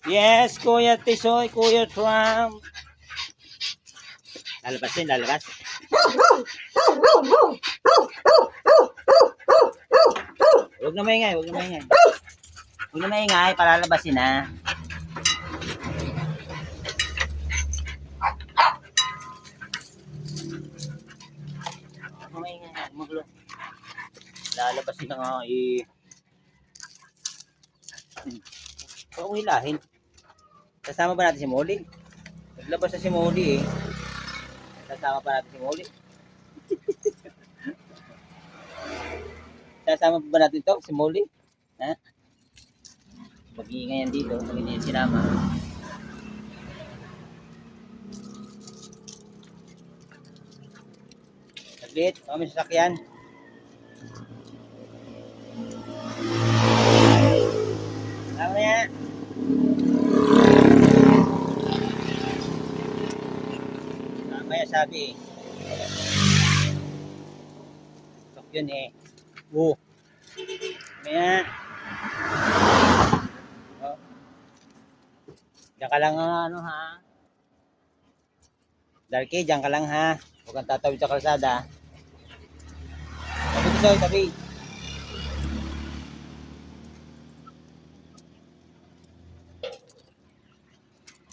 Yes, Kuya Tisoy, Kuya Trump. Lalabas din, lalabas. Huwag na maingay, huwag na maingay. Huwag na maingay, palalabasin na. Huwag na maingay, maglo. Lalabasin na nga eh. Huwag mong hilahin. Kasama ba natin si Molly? Naglabas na si Molly eh. Kasama pa natin si Molly. Kasama pa ba natin ito, si Molly? Ha? Mag-iingay yan dito, pag hindi yan sinama. Saglit, may sasakyan. Tama na yan. Mamaya sabi eh. Tok yun eh. Mamaya. Oh. Diyan ka lang ano ha. Darky, diyan ka lang ha. Huwag kang tatawid sa kalsada. Tabi ko sa'yo, tabi.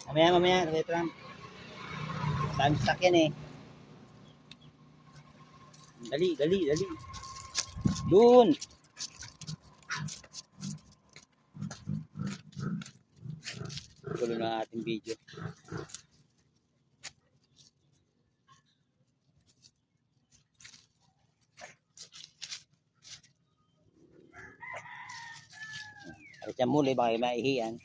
Mamaya, Kuya Trump. Dami sasakyan eh. Dali. Doon. Tuloy na ating video. Arit yan muli, baka maihiyan.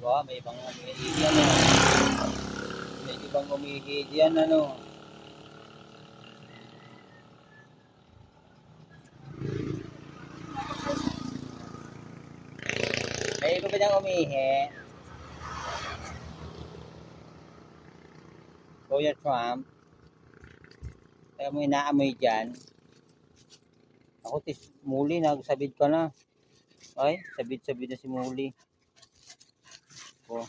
Aba, may ibang umihid yan eh. May ibang umihid yan ano. May iba ba niyang umihid? Kuya Trump. Kaya mo inaamoy dyan. Ako Muli, nagsabid ka na. Ay, sabid na si Muli. Oh.